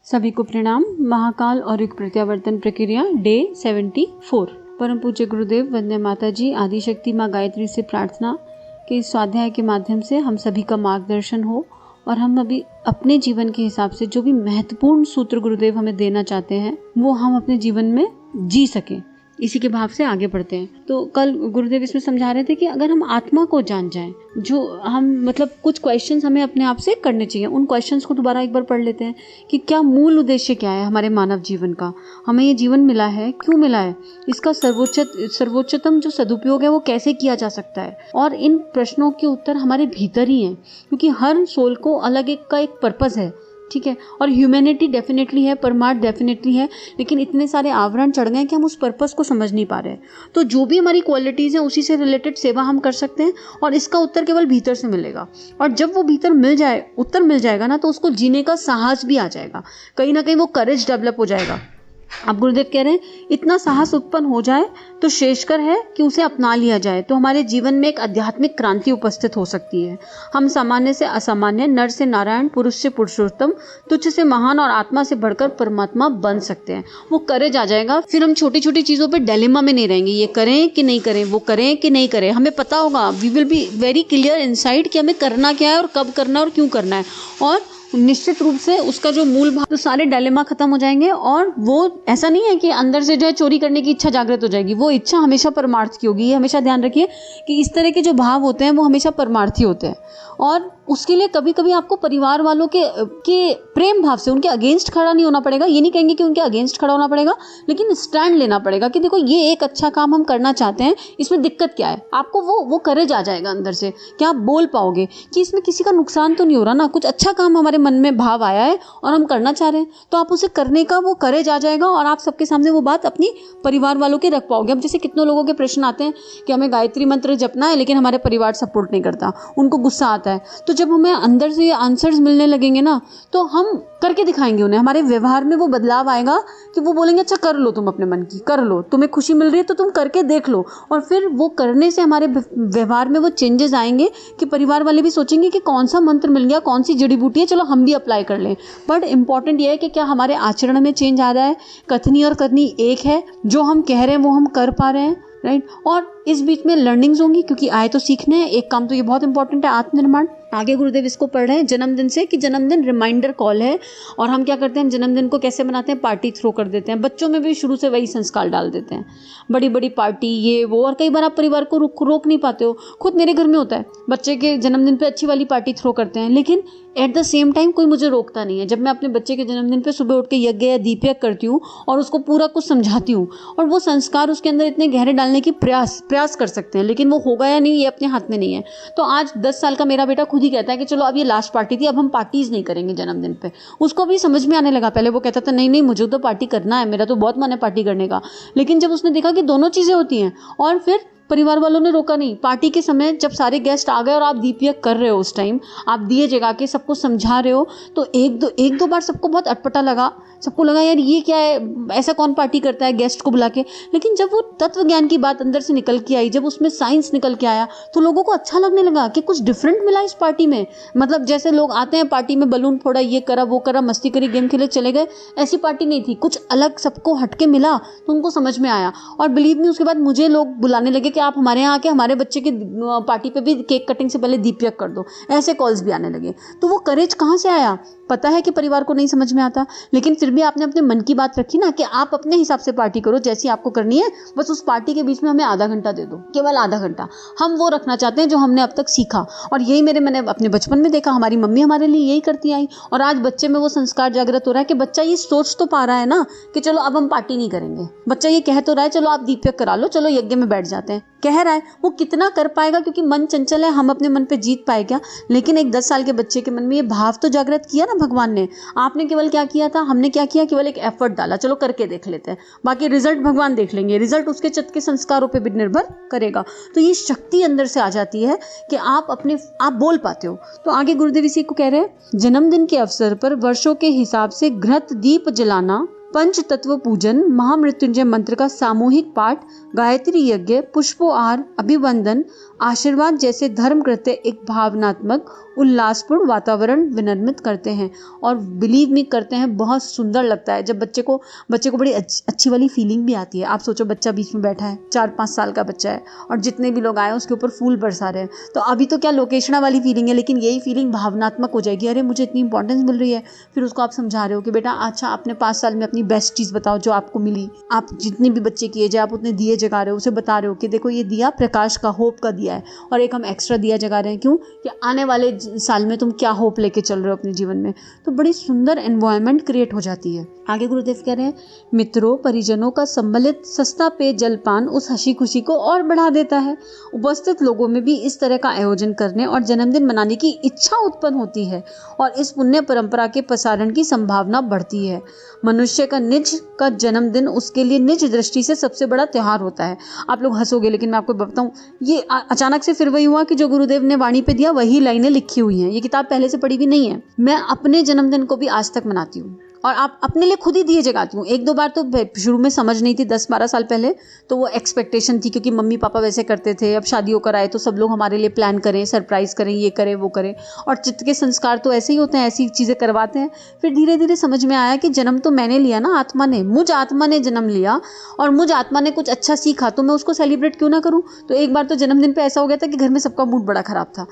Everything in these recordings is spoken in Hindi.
सभी को प्रणाम। महाकाल और युग प्रत्यावर्तन प्रक्रिया डे 74। परम पूज्य गुरुदेव, वंदे माता जी, आदिशक्ति माँ गायत्री से प्रार्थना कि इस स्वाध्याय के माध्यम से हम सभी का मार्गदर्शन हो और हम अभी अपने जीवन के हिसाब से जो भी महत्वपूर्ण सूत्र गुरुदेव हमें देना चाहते हैं वो हम अपने जीवन में जी सकें। इसी के भाव से आगे बढ़ते हैं। तो कल गुरुदेव इसमें समझा रहे थे कि अगर हम आत्मा को जान जाएं, जो हम कुछ क्वेश्चंस हमें अपने आप से करने चाहिए। उन क्वेश्चंस को दोबारा एक बार पढ़ लेते हैं कि क्या मूल उद्देश्य क्या है हमारे मानव जीवन का, हमें ये जीवन मिला है, क्यों मिला है, इसका सर्वोच्चतम जो सदुपयोग है वो कैसे किया जा सकता है। और इन प्रश्नों के उत्तर हमारे भीतर ही हैं, क्योंकि हर सोल को अलग एक पर्पस है, ठीक है। और ह्यूमैनिटी डेफिनेटली है, परमार्थ डेफिनेटली है, लेकिन इतने सारे आवरण चढ़ गए कि हम उस पर्पस को समझ नहीं पा रहे। तो जो भी हमारी क्वालिटीज़ हैं उसी से रिलेटेड सेवा हम कर सकते हैं और इसका उत्तर केवल भीतर से मिलेगा। और जब वो भीतर उत्तर मिल जाएगा ना, तो उसको जीने का साहस भी आ जाएगा, कहीं ना कहीं वो करेज डेवलप हो जाएगा। अब गुरुदेव कह रहे हैं इतना साहस उत्पन्न हो जाए तो शेषकर है कि उसे अपना लिया जाए, तो हमारे जीवन में एक आध्यात्मिक क्रांति उपस्थित हो सकती है। हम सामान्य से असामान्य, नर से नारायण, पुरुष से पुरुषोत्तम, तुच्छ से महान और आत्मा से बढ़कर परमात्मा बन सकते हैं। वो करेज आ जाएगा, फिर हम छोटी छोटी चीज़ों पे डिलेमा में नहीं रहेंगे, ये करें कि नहीं करें, वो करें कि नहीं करें। हमें पता होगा, we will be very clear inside कि हमें करना क्या है और कब करना है और क्यों करना है। और निश्चित रूप से उसका जो मूल भाव, तो सारे डायलेमा खत्म हो जाएंगे। और वो ऐसा नहीं है कि अंदर से जो है चोरी करने की इच्छा जागृत हो जाएगी, वो इच्छा हमेशा परमार्थ की होगी। ये हमेशा ध्यान रखिए कि इस तरह के जो भाव होते हैं वो हमेशा परमार्थी होते हैं। और उसके लिए कभी कभी आपको परिवार वालों के प्रेम भाव से उनके अगेंस्ट खड़ा नहीं होना पड़ेगा। ये नहीं कहेंगे कि उनके अगेंस्ट खड़ा होना पड़ेगा, लेकिन स्टैंड लेना पड़ेगा कि देखो ये एक अच्छा काम हम करना चाहते हैं, इसमें दिक्कत क्या है। आपको वो करेज आ जाएगा अंदर से कि आप बोल पाओगे कि इसमें किसी का नुकसान तो नहीं हो रहा ना, कुछ अच्छा काम हमारे मन में भाव आया है और हम करना चाह रहे हैं, तो आप उसे करने का वो करेज आ जाएगा और आप सबके सामने वो बात अपनी परिवार वालों के रख पाओगे। अब जैसे कितने लोगों के प्रश्न आते हैं कि हमें गायत्री मंत्र जपना है लेकिन हमारे परिवार सपोर्ट नहीं करता, उनको गुस्सा आता है। तो जब हमें अंदर से ये आंसर्स मिलने लगेंगे ना, तो हम करके दिखाएंगे उन्हें, हमारे व्यवहार में वो बदलाव आएगा कि वो बोलेंगे अच्छा कर लो, तुम अपने मन की कर लो, तुम्हें खुशी मिल रही है तो तुम करके देख लो। और फिर वो करने से हमारे व्यवहार में वो चेंजेस आएंगे कि परिवार वाले भी सोचेंगे कि कौन सा मंत्र मिल गया, कौन सी जड़ी बूटी है, चलो हम भी अप्लाई कर लें। बट इंपॉर्टेंट ये है कि क्या हमारे आचरण में चेंज आ रहा है, कथनी और करनी एक है, जो हम कह रहे हैं वो हम कर पा रहे हैं, राइट। और इस बीच में लर्निंग्स होंगी, क्योंकि आए तो सीखने हैं। एक काम तो ये बहुत इंपॉर्टेंट है, आत्मनिर्माण। आगे गुरुदेव इसको पढ़ रहे हैं जन्मदिन से कि जन्मदिन रिमाइंडर कॉल है। और हम क्या करते हैं, हम जन्मदिन को कैसे मनाते हैं, पार्टी थ्रो कर देते हैं। बच्चों में भी शुरू से वही संस्कार डाल देते हैं, बड़ी बड़ी पार्टी ये वो। और कई बार आप परिवार को रोक नहीं पाते हो। खुद मेरे घर में होता है, बच्चे के जन्मदिन पे अच्छी वाली पार्टी थ्रो करते हैं, लेकिन एट द सेम टाइम कोई मुझे रोकता नहीं है। जब मैं अपने बच्चे के जन्मदिन पे सुबह उठ के यज्ञ या दीप यज्ञ करती हूँ और उसको पूरा कुछ समझाती हूँ और वो संस्कार उसके अंदर इतने गहरे डालने की प्रयास कर सकते हैं, लेकिन वो होगा या नहीं ये अपने हाथ में नहीं है। तो आज 10 साल का मेरा बेटा खुद ही कहता है कि चलो अब ये लास्ट पार्टी थी, अब हम पार्टीज नहीं करेंगे जन्मदिन पे। उसको भी समझ में आने लगा। पहले वो कहता था नहीं मुझे तो पार्टी करना है, मेरा तो बहुत मन है पार्टी करने का। लेकिन जब उसने देखा कि दोनों चीजें होती हैं, और फिर परिवार वालों ने रोका नहीं। पार्टी के समय जब सारे गेस्ट आ गए और आप दीप यज्ञ कर रहे हो, उस टाइम आप दिए जगा के सबको समझा रहे हो, तो एक दो बार सबको बहुत अटपटा लगा। सबको लगा यार ये क्या है, ऐसा कौन पार्टी करता है गेस्ट को बुला के। लेकिन जब वो तत्व ज्ञान की बात अंदर से निकल के आई, जब उसमें साइंस निकल के आया, तो लोगों को अच्छा लगने लगा कि कुछ डिफरेंट मिला इस पार्टी में। मतलब जैसे लोग आते हैं पार्टी में, बलून फोड़ा, ये करा वो करा, मस्ती करी, गेम खेले, चले गए, ऐसी पार्टी नहीं थी। कुछ अलग सबको हटके मिला तो उनको समझ में आया। और बिलीव मी, उसके बाद मुझे लोग बुलाने लगे कि आप हमारे यहाँ आके हमारे बच्चे की पार्टी पे भी केक कटिंग से पहले दीप यज्ञ कर दो। ऐसे कॉल्स भी आने लगे। तो वो करेज कहाँ से आया? पता है कि परिवार को नहीं समझ में आता, लेकिन फिर भी आपने अपने मन की बात रखी ना कि आप अपने हिसाब से पार्टी करो, जैसी आपको करनी है। बस उस पार्टी के बीच में हमें आधा घंटा दे दो, केवल आधा घंटा। हम वो रखना चाहते हैं जो हमने अब तक सीखा। और यही मैंने अपने बचपन में देखा, हमारी मम्मी हमारे लिए यही करती आई। और आज बच्चे में वो संस्कार जागृत हो रहा है कि बच्चा ये सोच तो पा रहा है ना कि चलो अब हम पार्टी नहीं करेंगे। बच्चा ये कह तो रहा है चलो आप दीप यज्ञ करा लो, चलो यज्ञ में बैठ जाते हैं, कह रहा है। वो कितना कर पाएगा, क्योंकि मन चंचल है, हम अपने मन पे जीत पाए क्या? लेकिन एक 10 साल के बच्चे के मन में ये भाव तो जागृत किया ना भगवान ने। आपने केवल क्या किया था, हमने क्या किया, केवल एक एफर्ट डाला, चलो करके देख लेते हैं, बाकी रिजल्ट भगवान देख लेंगे। रिजल्ट उसके चित्त के संस्कारों पे भी निर्भर करेगा। तो ये शक्ति अंदर से आ जाती है कि आप बोल पाते हो। तो आगे गुरुदेव इसी को कह रहे हैं, जन्मदिन के अवसर पर वर्षों के हिसाब से घृत दीप जलाना, पंच तत्व पूजन, महामृत्युंजय मंत्र का सामूहिक पाठ, गायत्री यज्ञ, पुष्पोहार, अभिवंदन, आशीर्वाद जैसे धर्म कृत्य एक भावनात्मक उल्लासपूर्ण वातावरण विनिर्मित करते हैं। और बिलीव मी करते हैं, बहुत सुंदर लगता है जब बच्चे को बड़ी अच्छी वाली फीलिंग भी आती है। आप सोचो, बच्चा बीच में बैठा है, 4-5 साल का बच्चा है, और जितने भी लोग आए उसके ऊपर फूल बरसा रहे हैं। तो अभी तो क्या लोकेशना वाली फीलिंग है, लेकिन यही फीलिंग भावनात्मक हो जाएगी। अरे मुझे इतनी इंपॉर्टेंस मिल रही है। फिर उसको आप समझा रहे हो कि बेटा अच्छा, आपने 5 साल में अपनी बेस्ट चीज़ बताओ जो आपको मिली। आप जितने भी बच्चे की एज है, आप उतने दिए जगा रहे हो, उसे बता रहे हो कि देखो ये दिया प्रकाश का, होप का दिया है, और एक हम एक्स्ट्रा दिया जगा रहे हैं। क्यों? कि आने वाले साल में तुम क्या होप लेके चल रहे हो अपने जीवन में। तो बड़ी सुंदर एनवायरनमेंट क्रिएट हो जाती है। आगे गुरुदेव कह रहे हैं, मित्रों परिजनों का सम्मिलित सस्ता पेय जलपान उस हंसी खुशी को और बढ़ा देता है। उपस्थित लोगों में भी इस तरह का आयोजन करने और जन्मदिन मनाने की इच्छा उत्पन्न होती है और इस पुण्य परंपरा के प्रसारण की संभावना बढ़ती है। मनुष्य का निज का जन्मदिन उसके लिए निज दृष्टि से सबसे बड़ा त्योहार होता है। आप लोग हंसोगे, लेकिन मैं आपको बताऊं, ये अचानक से फिर वही हुआ कि जो गुरुदेव ने वाणी पे दिया वही लाइनें लिखी हुई हैं। ये किताब पहले से पढ़ी भी नहीं है। मैं अपने जन्मदिन को भी आज तक मनाती हूँ और आप अपने लिए खुद ही दिए जगाती हूँ। 1-2 बार तो शुरू में समझ नहीं थी, 10-12 साल पहले तो वो एक्सपेक्टेशन थी, क्योंकि मम्मी पापा वैसे करते थे। अब शादी होकर आए तो सब लोग हमारे लिए प्लान करें, सरप्राइज़ करें, ये करें वो करें, और चित्त के संस्कार तो ऐसे ही होते हैं, ऐसी चीज़ें करवाते हैं। फिर धीरे धीरे समझ में आया कि जन्म तो मैंने लिया ना, आत्मा ने, मुझ आत्मा ने जन्म लिया, और मुझ आत्मा ने कुछ अच्छा सीखा तो मैं उसको सेलिब्रेट क्यों ना करूँ। तो एक बार तो जन्मदिन पर ऐसा हो गया था कि घर में सबका मूड बड़ा ख़राब था।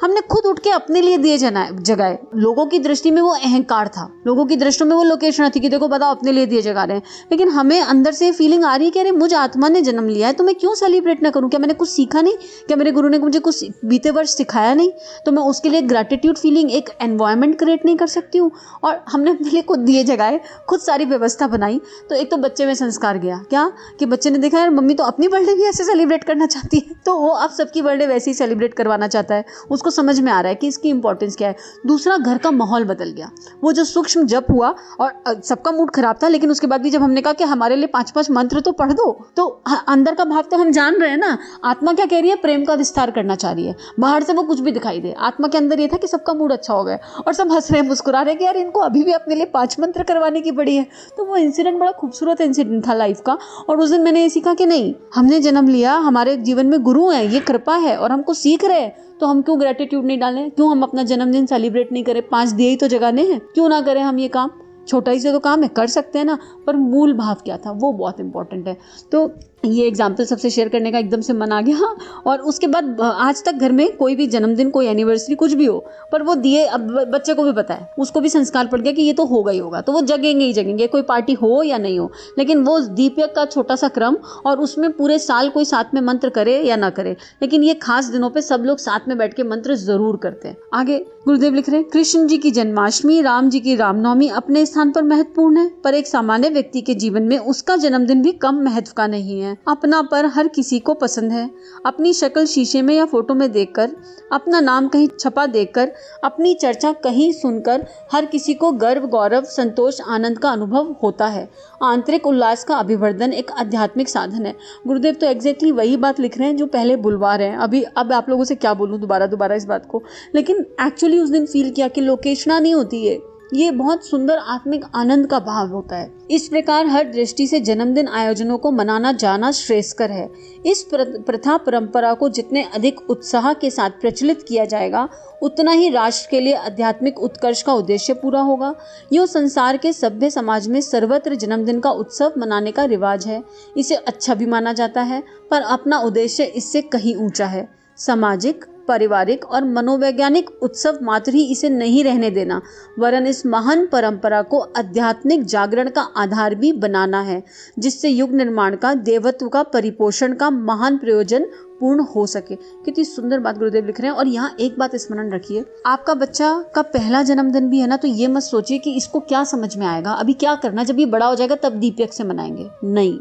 हमने खुद उठ के अपने लिए दिए जगाए। लोगों की दृष्टि में वो अहंकार था, लोगों की दृष्टि में वो लोकेशन थी कि देखो बताओ अपने लिए दिए जगा रहे हैं। लेकिन हमें अंदर से फीलिंग आ रही है कि अरे मुझे आत्मा ने जन्म लिया है तो मैं क्यों सेलिब्रेट ना करूं। क्या मैंने कुछ सीखा नहीं? क्या मेरे गुरु ने मुझे कुछ बीते वर्ष सिखाया नहीं? तो मैं उसके लिए ग्रैटिट्यूड फीलिंग, एक एनवायरनमेंट क्रिएट नहीं कर सकती हूँ? और हमने अपने लिए खुद दिए जगाए, खुद सारी व्यवस्था बनाई। तो एक तो बच्चे में संस्कार गया, क्या कि बच्चे ने देखा यार मम्मी तो अपनी बर्थडे भी ऐसे सेलिब्रेट करना चाहती है, तो वो अब सबकी बर्थडे वैसे ही सेलिब्रेट करवाना चाहता है। उसको समझ में आ रहा है कि इसकी इंपॉर्टेंस क्या है। दूसरा, घर का माहौल बदल गया। वो जो सूक्ष्म जप हुआ, और सबका मूड खराब था, लेकिन उसके बाद भी जब हमने कहा कि हमारे लिए 5-5 मंत्र तो पढ़ दो, तो अंदर का भाव तो हम जान रहे हैं ना। आत्मा क्या कह रही है? प्रेम का विस्तार करना चाह रही है। बाहर से वो कुछ भी दिखाई दे, आत्मा के अंदर ये था कि सबका मूड अच्छा हो गया और सब हंस रहे हैं, मुस्कुरा रहे हैं कि यार इनको अभी भी अपने लिए 5 मंत्र करवाने की पड़ी है। तो वो इंसिडेंट बड़ा खूबसूरत इंसिडेंट था लाइफ का। और उस दिन मैंने ये सीखा कि नहीं, हमने जन्म लिया, हमारे जीवन में गुरु है, ये कृपा है और हमको सीख रहे हैं, तो हम क्यों ग्रेटिट्यूड नहीं डालें? क्यों हम अपना जन्मदिन सेलिब्रेट नहीं करें? 5 दिए ही तो जगाने हैं, क्यों ना करें हम ये काम? छोटा ही से तो काम है, कर सकते हैं ना। पर मूल भाव क्या था वो बहुत इंपॉर्टेंट है। तो ये एग्जाम्पल सबसे शेयर करने का एकदम से मन आ गया। और उसके बाद आज तक घर में कोई भी जन्मदिन, कोई एनिवर्सरी, कुछ भी हो, पर वो दिए, अब बच्चे को भी पता है, उसको भी संस्कार पड़ गया कि ये तो होगा ही होगा, तो वो जगेंगे ही जगेंगे, कोई पार्टी हो या नहीं हो। लेकिन वो दीपक का छोटा सा क्रम, और उसमें पूरे साल कोई साथ में मंत्र करे या ना करे, लेकिन ये खास दिनों पे सब लोग साथ में बैठ के मंत्र जरूर करते हैं। आगे गुरुदेव लिख रहे हैं, कृष्ण जी की जन्माष्टमी, राम जी की रामनवमी अपने स्थान पर महत्वपूर्ण है, पर एक सामान्य व्यक्ति के जीवन में उसका जन्मदिन भी कम महत्व का नहीं है। अपना पर हर किसी को पसंद है। अपनी शक्ल शीशे में या फोटो में देखकर, अपना नाम कहीं छपा देखकर, अपनी चर्चा कहीं सुनकर हर किसी को गर्व, गौरव, संतोष, आनंद का अनुभव होता है। आंतरिक उल्लास का अभिवर्धन एक आध्यात्मिक साधन है। गुरुदेव तो एग्जैक्टली वही बात लिख रहे हैं जो पहले बुलवा रहे हैं। अब आप लोगों से क्या बोलूं दोबारा इस बात को, लेकिन एक्चुअली उस दिन फील किया कि लोकेशना नहीं होती है, ये बहुत सुंदर आत्मिक आनंद का भाव होता है। इस प्रकार हर दृष्टि से जन्मदिन आयोजनों को मनाना जाना श्रेयस्कर है। इस प्रथा परंपरा को जितने अधिक उत्साह के साथ प्रचलित किया जाएगा, उतना ही राष्ट्र के लिए आध्यात्मिक उत्कर्ष का उद्देश्य पूरा होगा। यूँ संसार के सभ्य समाज में सर्वत्र जन्मदिन का उत्सव मनाने का रिवाज है। इसे अच्छा भी माना जाता है, पर अपना उद्देश्य इससे कहीं ऊंचा है। सामाजिक, पारिवारिक और मनोवैज्ञानिक उत्सव मात्र ही इसे नहीं रहने देना, वरन इस महान परंपरा को आध्यात्मिक जागरण का आधार भी बनाना है, जिससे युग निर्माण का, देवत्व का, परिपोषण का महान प्रयोजन पूर्ण हो सके। कितनी सुंदर बात गुरुदेव लिख रहे हैं। और यहाँ एक बात स्मरण रखिए, आपका बच्चा का पहला जन्मदिन भी है ना, तो ये मत सोचिए कि इसको क्या समझ में आएगा, अभी क्या करना, जब ये बड़ा हो जाएगा तब दीपक से मनाएंगे। नहीं,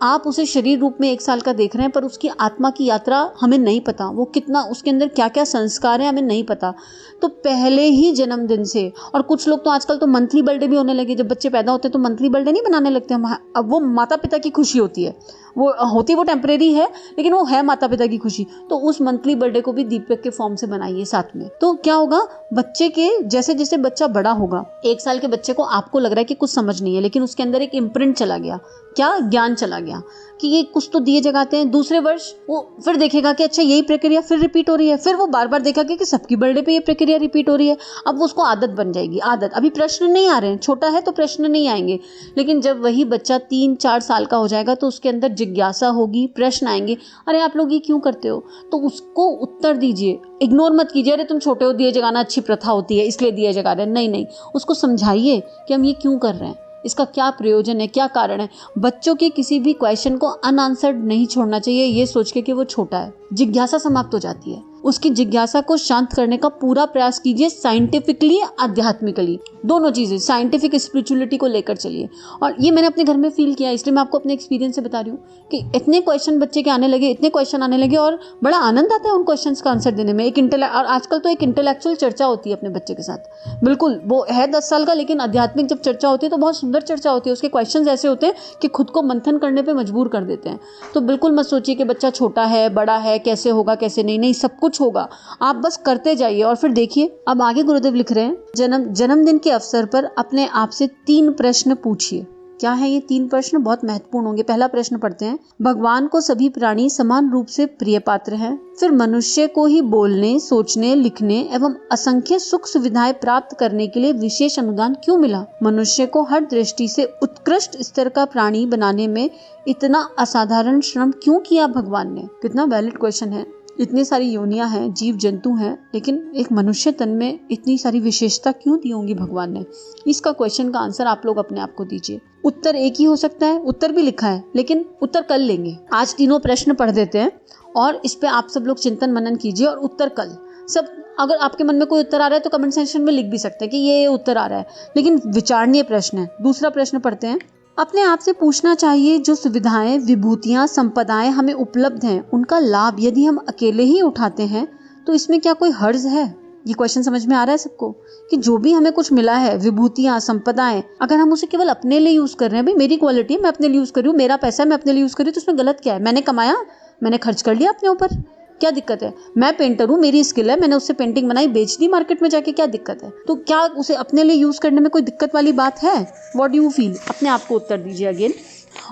आप उसे शरीर रूप में 1 साल का देख रहे हैं, पर उसकी आत्मा की यात्रा हमें नहीं पता, वो कितना, उसके अंदर क्या क्या संस्कार है हमें नहीं पता। तो पहले ही जन्मदिन से, और कुछ लोग तो आजकल तो मंथली बर्थडे भी होने लगे, जब बच्चे पैदा होते हैं तो मंथली बर्थडे नहीं बनाने लगते हम। अब वो माता पिता की खुशी होती है, वो टेम्परेरी है, लेकिन वो है माता पिता की खुशी, तो उस मंथली बर्थडे को भी दीपक के फॉर्म से बनाइए साथ में। तो क्या होगा, बच्चे के जैसे जैसे बच्चा बड़ा होगा, 1 साल के बच्चे को आपको लग रहा है कि कुछ समझ नहीं है, लेकिन उसके अंदर एक इम्प्रिंट चला गया, क्या ज्ञान चला गया कि ये कुछ तो दिए जगाते हैं। दूसरे वर्ष वो फिर देखेगा कि अच्छा यही प्रक्रिया फिर रिपीट हो रही है, फिर वो बार बार देखेगा कि सबकी बर्थडे पे ये प्रक्रिया रिपीट हो रही है। अब वो उसको आदत बन जाएगी। आदत, अभी प्रश्न नहीं आ रहे हैं, छोटा है तो प्रश्न नहीं आएंगे, लेकिन जब वही बच्चा 3-4 साल का हो जाएगा तो उसके अंदर जिज्ञासा होगी, प्रश्न आएंगे, अरे आप लोग ये क्यों करते हो, तो उसको उत्तर दीजिए, इग्नोर मत कीजिए, अरे तुम छोटे हो, दिए जगाना अच्छी प्रथा होती है इसलिए दिए जगा रहे हैं। नहीं नहीं, उसको समझाइए कि हम ये क्यों कर रहे हैं, इसका क्या प्रयोजन है, क्या कारण है। बच्चों के किसी भी क्वेश्चन को अनआंसर्ड नहीं छोड़ना चाहिए ये सोच के कि वो छोटा है। जिज्ञासा समाप्त हो जाती है, उसकी जिज्ञासा को शांत करने का पूरा प्रयास कीजिए, साइंटिफिकली, आध्यात्मिकली, दोनों चीजें, साइंटिफिक स्पिरिचुअलिटी को लेकर चलिए। और ये मैंने अपने घर में फील किया, इसलिए मैं आपको अपने एक्सपीरियंस से बता रही हूँ कि इतने क्वेश्चन बच्चे के आने लगे, इतने क्वेश्चन आने लगे, और बड़ा आनंद आता है उन क्वेश्चन का आंसर देने में। और आजकल तो एक इंटेलेक्चुअल चर्चा होती है अपने बच्चे के साथ, बिल्कुल वो है 10 साल का, लेकिन आध्यात्मिक जब चर्चा होती है तो बहुत सुंदर चर्चा होती है। उसके क्वेश्चन ऐसे होते हैं कि खुद को मंथन करने पर मजबूर कर देते हैं। तो बिल्कुल मत सोचिए कि बच्चा छोटा है, बड़ा है, कैसे होगा कैसे नहीं, नहीं, सब कुछ होगा, आप बस करते जाइए और फिर देखिए। अब आगे गुरुदेव लिख रहे हैं, जन्मदिन के अवसर पर अपने आप से 3 प्रश्न पूछिए। क्या है ये 3 प्रश्न, बहुत महत्वपूर्ण होंगे। पहला प्रश्न पढ़ते हैं, भगवान को सभी प्राणी समान रूप से प्रिय पात्र हैं, फिर मनुष्य को ही बोलने, सोचने, लिखने एवं असंख्य सुख सुविधाएं प्राप्त करने के लिए विशेष अनुदान क्यों मिला? मनुष्य को हर दृष्टि से उत्कृष्ट स्तर का प्राणी बनाने में इतना असाधारण श्रम क्यों किया भगवान ने? कितना वैलिड क्वेश्चन है। इतनी सारी योनियां हैं, जीव जंतु हैं, लेकिन एक मनुष्य तन में इतनी सारी विशेषता क्यों दी होंगी भगवान ने? इसका क्वेश्चन का आंसर आप लोग अपने आप को दीजिए। उत्तर एक ही हो सकता है, उत्तर भी लिखा है, लेकिन उत्तर कल लेंगे। आज तीनों प्रश्न पढ़ देते हैं और इस पे आप सब लोग चिंतन मनन कीजिए, और उत्तर कल। सब, अगर आपके मन में कोई उत्तर आ रहा है तो कमेंट सेक्शन में लिख भी सकते हैं कि ये उत्तर आ रहा है, लेकिन विचारणीय प्रश्न है। दूसरा प्रश्न पढ़ते हैं, अपने आप से पूछना चाहिए, जो सुविधाएं, विभूतियां, संपदाएं हमें उपलब्ध हैं, उनका लाभ यदि हम अकेले ही उठाते हैं तो इसमें क्या कोई हर्ज है? ये क्वेश्चन समझ में आ रहा है सबको कि जो भी हमें कुछ मिला है, विभूतियां, संपदाएं, अगर हम उसे केवल अपने लिए यूज कर रहे हैं, भाई मेरी क्वालिटी है, मैं अपने लिए यूज कर रही हूँ, मेरा पैसा है, मैं अपने लिए यूज कर रही हूँ, तो उसमें गलत क्या है? मैंने कमाया, मैंने खर्च कर लिया अपने ऊपर, क्या दिक्कत है? मैं पेंटर हूँ, मेरी स्किल है, मैंने उससे पेंटिंग बनाई, बेच दी मार्केट में जाके, क्या दिक्कत है? तो क्या उसे अपने लिए यूज करने में कोई दिक्कत वाली बात है? What do you feel? अपने आप को उत्तर दीजिए। अगेन,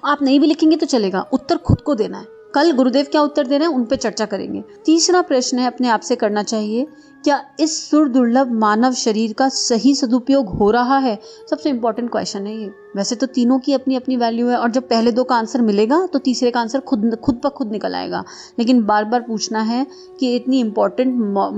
आप नहीं भी लिखेंगे तो चलेगा, उत्तर खुद को देना है। कल गुरुदेव क्या उत्तर दे रहे हैं उन पे चर्चा करेंगे। तीसरा प्रश्न है, अपने आप से करना चाहिए, क्या इस सुर दुर्लभ मानव शरीर का सही सदुपयोग हो रहा है? सबसे इंपॉर्टेंट क्वेश्चन है ये। वैसे तो तीनों की अपनी अपनी वैल्यू है, और जब पहले 2 का आंसर मिलेगा तो तीसरे का आंसर खुद ब खुद निकल आएगा। लेकिन बार बार पूछना है कि इतनी इंपॉर्टेंट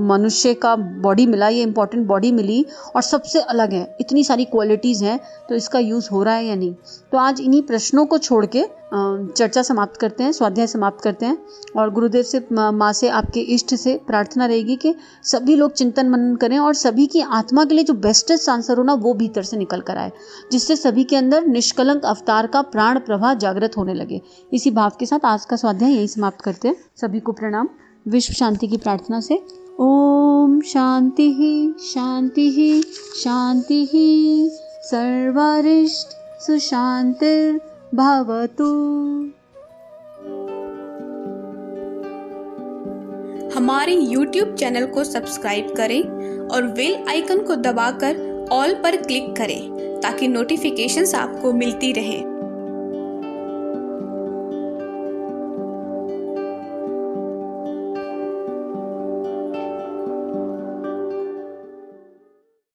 मनुष्य का बॉडी मिला, ये इंपॉर्टेंट बॉडी मिली और सबसे अलग है, इतनी सारी क्वालिटीज़ हैं, तो इसका यूज़ हो रहा है या नहीं? तो आज इन्हीं प्रश्नों को छोड़ के चर्चा समाप्त करते हैं, स्वाध्याय समाप्त करते हैं। और गुरुदेव से, माँ से, आपके इष्ट से प्रार्थना रहेगी कि सभी लोग चिंतन मनन करें और सभी की आत्मा के लिए जो बेस्टेस्ट आंसर हो ना, वो भीतर से निकल कर आए, जिससे सभी के अंदर निष्कलंक अवतार का प्राण प्रवाह जागृत होने लगे। इसी भाव के साथ आज का स्वाध्याय यही समाप्त करते हैं। सभी को प्रणाम। विश्व शांति की प्रार्थना से, ओम शांति ही शांति ही शांति ही, सर्वारिष्ट सुशांतिर भवतु। हमारे YouTube चैनल को सब्सक्राइब करें और बेल आइकन को दबाकर ऑल पर क्लिक करें ताकि नोटिफिकेशंस आपको मिलती रहें।